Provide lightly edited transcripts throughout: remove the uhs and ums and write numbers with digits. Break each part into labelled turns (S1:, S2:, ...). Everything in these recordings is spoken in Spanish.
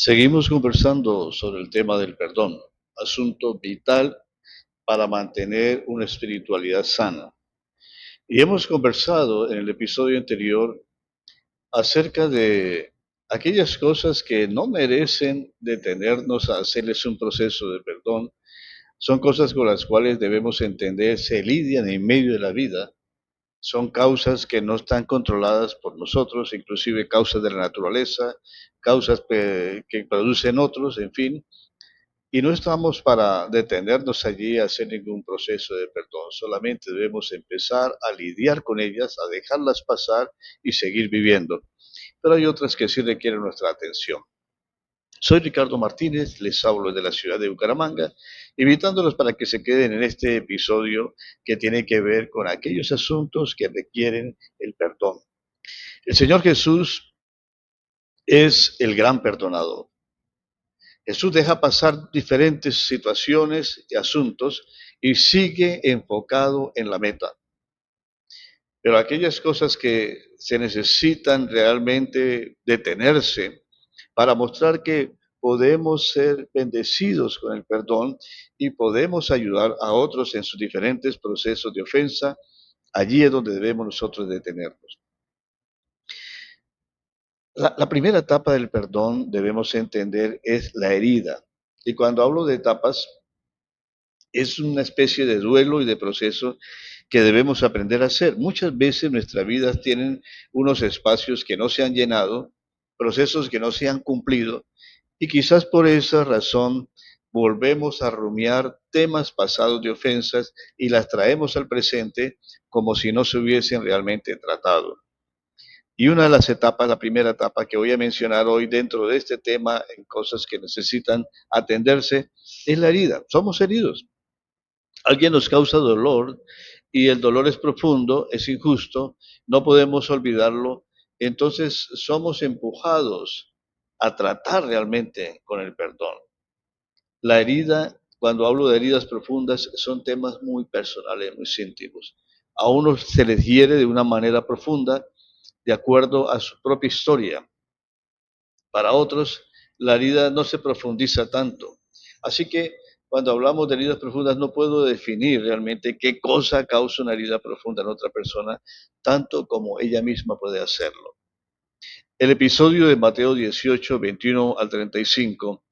S1: Seguimos conversando sobre el tema del perdón, asunto vital para mantener una espiritualidad sana. Y hemos conversado en el episodio anterior acerca de aquellas cosas que no merecen detenernos a hacerles un proceso de perdón. Son cosas con las cuales debemos entender se lidian en medio de la vida. Son causas que no están controladas por nosotros, inclusive causas de la naturaleza, causas que producen otros, en fin. Y no estamos para detenernos allí a hacer ningún proceso de perdón, solamente debemos empezar a lidiar con ellas, a dejarlas pasar y seguir viviendo. Pero hay otras que sí requieren nuestra atención. Soy Ricardo Martínez, les hablo de la ciudad de Bucaramanga, invitándolos para que se queden en este episodio que tiene que ver con aquellos asuntos que requieren el perdón. El Señor Jesús es el gran perdonador. Jesús deja pasar diferentes situaciones y asuntos y sigue enfocado en la meta. Pero aquellas cosas que se necesitan realmente detenerse para mostrar que podemos ser bendecidos con el perdón y podemos ayudar a otros en sus diferentes procesos de ofensa, allí es donde debemos nosotros detenernos. La primera etapa del perdón, debemos entender, es la herida. Y cuando hablo de etapas, es una especie de duelo y de proceso que debemos aprender a hacer. Muchas veces nuestras vidas tienen unos espacios que no se han llenado, procesos que no se han cumplido, y quizás por esa razón volvemos a rumiar temas pasados de ofensas y las traemos al presente como si no se hubiesen realmente tratado. Y una de las etapas, la primera etapa que voy a mencionar hoy dentro de este tema en cosas que necesitan atenderse, es la herida. Somos heridos. Alguien nos causa dolor y el dolor es profundo, es injusto, no podemos olvidarlo, entonces somos empujados a tratar realmente con el perdón. La herida, cuando hablo de heridas profundas, son temas muy personales, muy íntimos. A unos se les hiere de una manera profunda, de acuerdo a su propia historia. Para otros, la herida no se profundiza tanto. Así que cuando hablamos de heridas profundas, no puedo definir realmente qué cosa causa una herida profunda en otra persona, tanto como ella misma puede hacerlo. El episodio de Mateo 18, 21 al 35,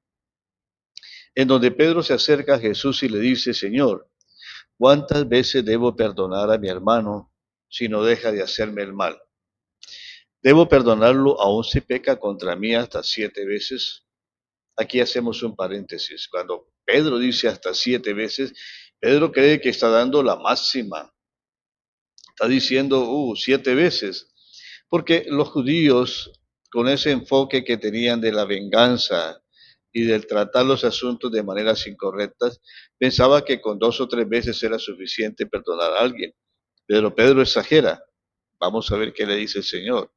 S1: en donde Pedro se acerca a Jesús y le dice, Señor, ¿cuántas veces debo perdonar a mi hermano si no deja de hacerme el mal? ¿Debo perdonarlo aun si peca contra mí hasta 7 veces? Aquí hacemos un paréntesis. Cuando Pedro dice hasta 7 veces, Pedro cree que está dando la máxima. Está diciendo, 7 veces. Porque los judíos, con ese enfoque que tenían de la venganza y del tratar los asuntos de maneras incorrectas, pensaba que con 2 o 3 veces era suficiente perdonar a alguien. Pero Pedro exagera. Vamos a ver qué le dice el Señor.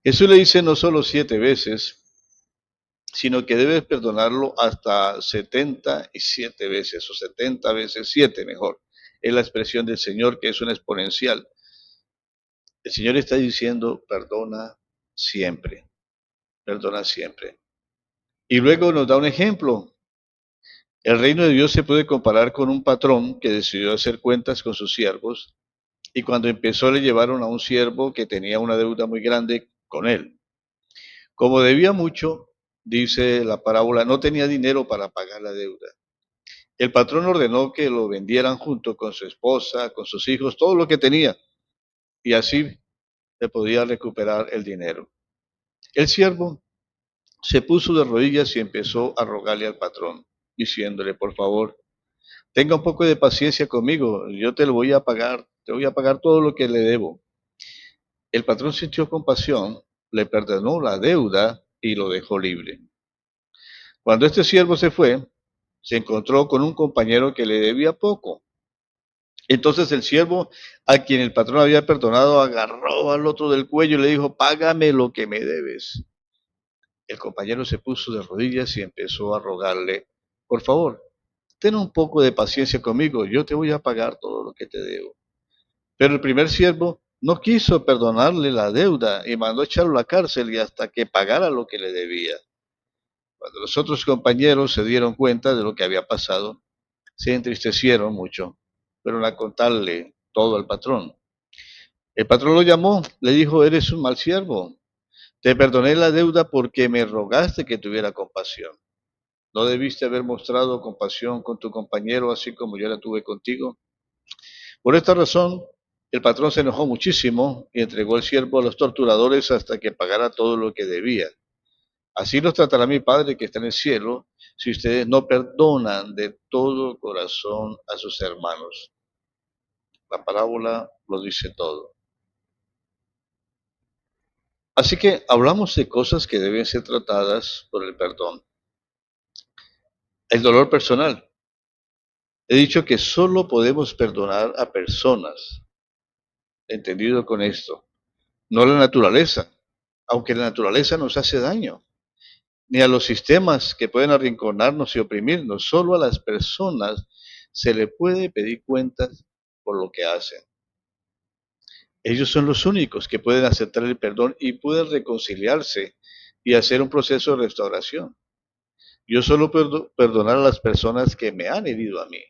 S1: Jesús le dice no solo 7 veces, sino que debes perdonarlo hasta 77 veces, o 70 veces 7 mejor. Es la expresión del Señor que es una exponencial. El Señor está diciendo, siempre, perdona siempre. Y luego nos da un ejemplo. El reino de Dios se puede comparar con un patrón que decidió hacer cuentas con sus siervos y cuando empezó le llevaron a un siervo que tenía una deuda muy grande con él. Como debía mucho, dice la parábola, no tenía dinero para pagar la deuda. El patrón ordenó que lo vendieran junto con su esposa, con sus hijos, todo lo que tenía, y así se podía recuperar el dinero. El siervo se puso de rodillas y empezó a rogarle al patrón, diciéndole, por favor, tenga un poco de paciencia conmigo, yo te lo voy a pagar, te voy a pagar todo lo que le debo. El patrón sintió compasión, le perdonó la deuda y lo dejó libre. Cuando este siervo se fue, se encontró con un compañero que le debía poco. Entonces el siervo a quien el patrón había perdonado agarró al otro del cuello y le dijo, págame lo que me debes. El compañero se puso de rodillas y empezó a rogarle, por favor, ten un poco de paciencia conmigo, yo te voy a pagar todo lo que te debo. Pero el primer siervo no quiso perdonarle la deuda y mandó echarlo a la cárcel y hasta que pagara lo que le debía. Cuando los otros compañeros se dieron cuenta de lo que había pasado, se entristecieron mucho, fueron a contarle todo al patrón. El patrón lo llamó, le dijo, eres un mal siervo, te perdoné la deuda porque me rogaste que tuviera compasión. ¿No debiste haber mostrado compasión con tu compañero así como yo la tuve contigo? Por esta razón, el patrón se enojó muchísimo y entregó el siervo a los torturadores hasta que pagara todo lo que debía. Así los tratará mi Padre que está en el cielo, si ustedes no perdonan de todo corazón a sus hermanos. La parábola lo dice todo. Así que hablamos de cosas que deben ser tratadas por el perdón. El dolor personal. He dicho que solo podemos perdonar a personas, entendido con esto, no la naturaleza, aunque la naturaleza nos hace daño, ni a los sistemas que pueden arrinconarnos y oprimirnos, solo a las personas se le puede pedir cuentas por lo que hacen. Ellos son los únicos que pueden aceptar el perdón y pueden reconciliarse y hacer un proceso de restauración. Yo solo puedo perdonar a las personas que me han herido a mí.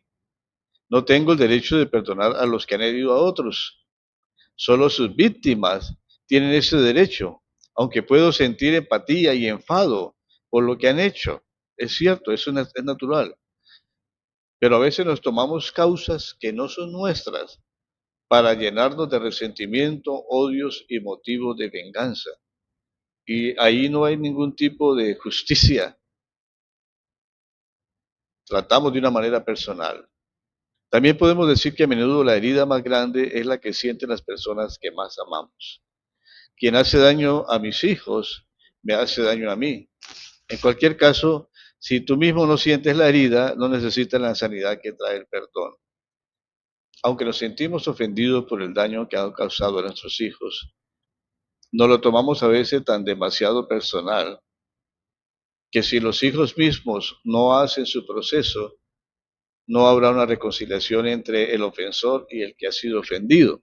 S1: No tengo el derecho de perdonar a los que han herido a otros. Solo sus víctimas tienen ese derecho, aunque puedo sentir empatía y enfado por lo que han hecho. Es cierto, eso es natural. Pero a veces nos tomamos causas que no son nuestras para llenarnos de resentimiento, odios y motivos de venganza. Y ahí no hay ningún tipo de justicia. Tratamos de una manera personal. También podemos decir que a menudo la herida más grande es la que sienten las personas que más amamos. Quien hace daño a mis hijos, me hace daño a mí. En cualquier caso, si tú mismo no sientes la herida, no necesitas la sanidad que trae el perdón. Aunque nos sentimos ofendidos por el daño que han causado a nuestros hijos, nos lo tomamos a veces tan demasiado personal que si los hijos mismos no hacen su proceso, no habrá una reconciliación entre el ofensor y el que ha sido ofendido.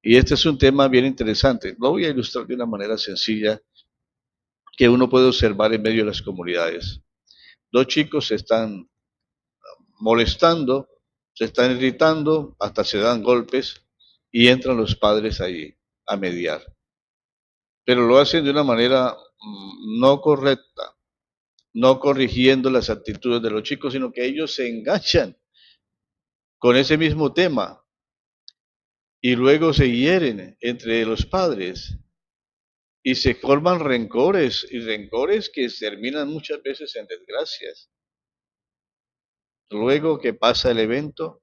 S1: Y este es un tema bien interesante. Lo voy a ilustrar de una manera sencilla que uno puede observar en medio de las comunidades. Dos chicos se están molestando, se están irritando, hasta se dan golpes y entran los padres ahí a mediar. Pero lo hacen de una manera no correcta, no corrigiendo las actitudes de los chicos, sino que ellos se enganchan con ese mismo tema y luego se hieren entre los padres y se forman rencores y rencores que terminan muchas veces en desgracias. Luego que pasa el evento,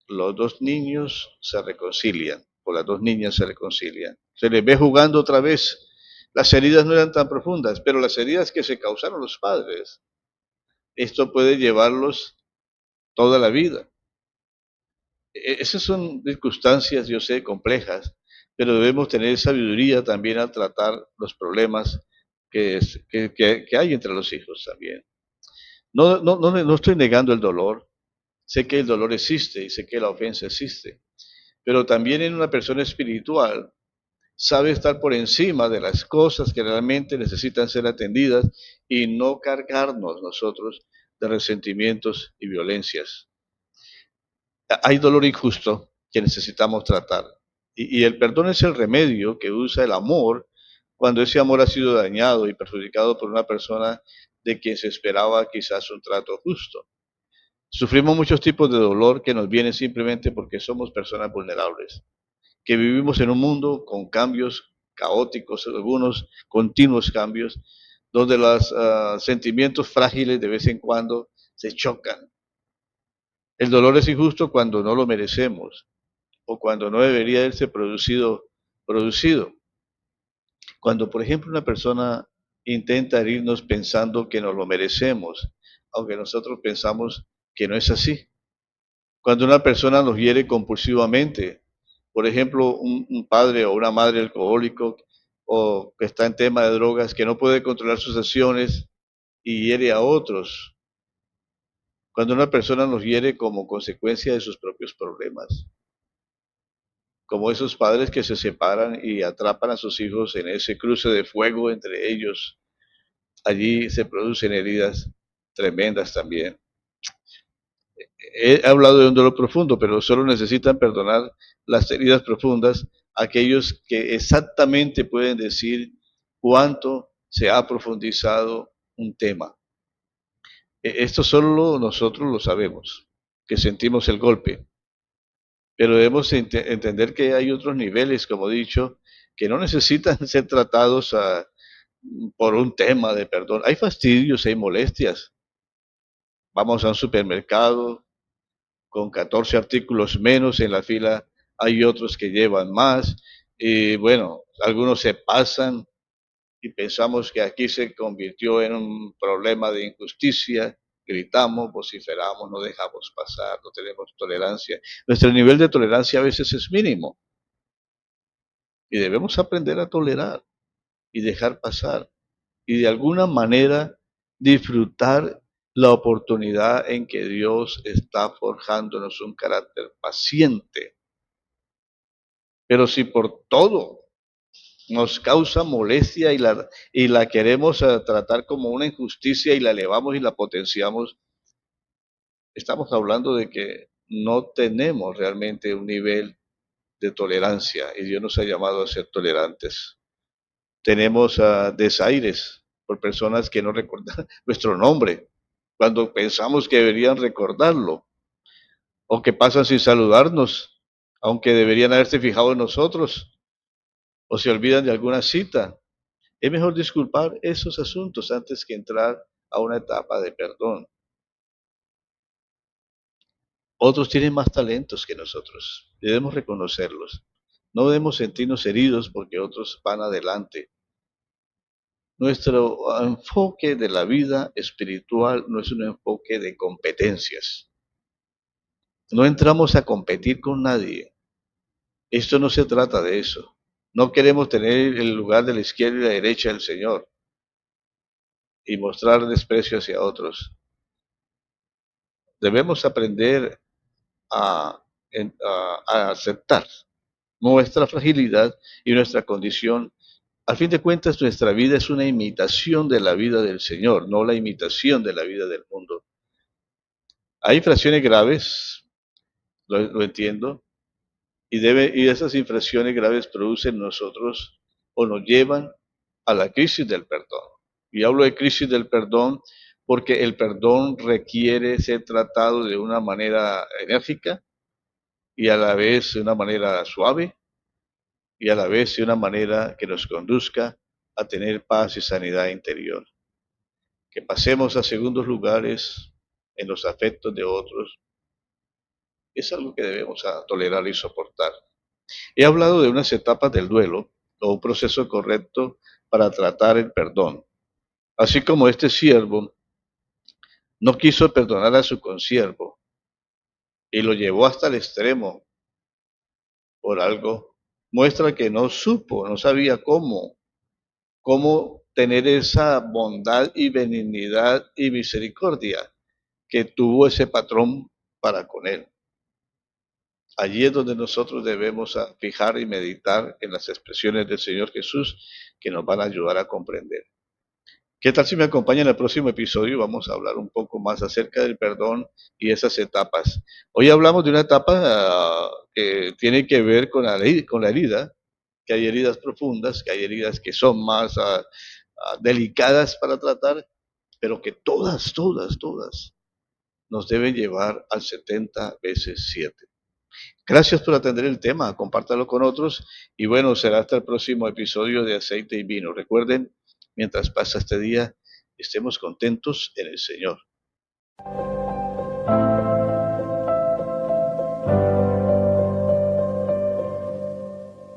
S1: los dos niños se reconcilian, o las dos niñas se reconcilian. Se les ve jugando otra vez. Las heridas no eran tan profundas, pero las heridas que se causaron los padres, esto puede llevarlos toda la vida. Esas son circunstancias, yo sé, complejas, pero debemos tener sabiduría también al tratar los problemas que hay entre los hijos también. No estoy negando el dolor, sé que el dolor existe y sé que la ofensa existe, pero también en una persona espiritual sabe estar por encima de las cosas que realmente necesitan ser atendidas y no cargarnos nosotros de resentimientos y violencias. Hay dolor injusto que necesitamos tratar. Y el perdón es el remedio que usa el amor cuando ese amor ha sido dañado y perjudicado por una persona de quien se esperaba quizás un trato justo. Sufrimos muchos tipos de dolor que nos vienen simplemente porque somos personas vulnerables, que vivimos en un mundo con cambios caóticos, algunos continuos cambios, donde los sentimientos frágiles de vez en cuando se chocan. El dolor es injusto cuando no lo merecemos o cuando no debería haberse producido. Cuando, por ejemplo, una persona intenta herirnos pensando que nos lo merecemos, aunque nosotros pensamos que no es así. Cuando una persona nos hiere compulsivamente, por ejemplo, un padre o una madre alcohólico o que está en tema de drogas, que no puede controlar sus acciones y hiere a otros. Cuando una persona nos hiere como consecuencia de sus propios problemas, como esos padres que se separan y atrapan a sus hijos en ese cruce de fuego entre ellos, allí se producen heridas tremendas también. He hablado de un dolor profundo, pero solo necesitan perdonar las heridas profundas aquellos que exactamente pueden decir cuánto se ha profundizado un tema. Esto solo nosotros lo sabemos, que sentimos el golpe, pero debemos entender que hay otros niveles, como he dicho, que no necesitan ser tratados por un tema de perdón. Hay fastidios, hay molestias. Vamos a un supermercado con 14 artículos menos en la fila, hay otros que llevan más, y bueno, algunos se pasan y pensamos que aquí se convirtió en un problema de injusticia, gritamos, vociferamos, no dejamos pasar, no tenemos tolerancia. Nuestro nivel de tolerancia a veces es mínimo y debemos aprender a tolerar y dejar pasar y de alguna manera disfrutar la oportunidad en que Dios está forjándonos un carácter paciente. Pero si por todo nos causa molestia y la queremos tratar como una injusticia y la elevamos y la potenciamos, estamos hablando de que no tenemos realmente un nivel de tolerancia y Dios nos ha llamado a ser tolerantes. Tenemos desaires por personas que no recuerdan nuestro nombre cuando pensamos que deberían recordarlo o que pasan sin saludarnos, aunque deberían haberse fijado en nosotros o se olvidan de alguna cita. Es mejor disculpar esos asuntos antes que entrar a una etapa de perdón. Otros tienen más talentos que nosotros. Debemos reconocerlos. No debemos sentirnos heridos porque otros van adelante. Nuestro enfoque de la vida espiritual no es un enfoque de competencias. No entramos a competir con nadie. Esto no se trata de eso. No queremos tener el lugar de la izquierda y la derecha del Señor y mostrar desprecio hacia otros. Debemos aprender a, a aceptar nuestra fragilidad y nuestra condición. Al fin de cuentas, nuestra vida es una imitación de la vida del Señor, no la imitación de la vida del mundo. Hay infracciones graves, lo entiendo, y esas infracciones graves producen en nosotros o nos llevan a la crisis del perdón. Y hablo de crisis del perdón porque el perdón requiere ser tratado de una manera enérgica y a la vez de una manera suave y a la vez de una manera que nos conduzca a tener paz y sanidad interior. Que pasemos a segundos lugares en los afectos de otros es algo que debemos tolerar y soportar. He hablado de unas etapas del duelo o un proceso correcto para tratar el perdón. Así como este siervo no quiso perdonar a su consiervo y lo llevó hasta el extremo por algo, muestra que no supo, no sabía cómo tener esa bondad y benignidad y misericordia que tuvo ese patrón para con él. Allí es donde nosotros debemos fijar y meditar en las expresiones del Señor Jesús que nos van a ayudar a comprender. ¿Qué tal si me acompaña en el próximo episodio? Vamos a hablar un poco más acerca del perdón y esas etapas. Hoy hablamos de una etapa que tiene que ver con la herida, que hay heridas profundas, que hay heridas que son más delicadas para tratar, pero que todas nos deben llevar al 70 veces 7. Gracias por atender el tema, compártalo con otros y bueno, será hasta el próximo episodio de Aceite y Vino. Recuerden, mientras pasa este día, estemos contentos en el Señor.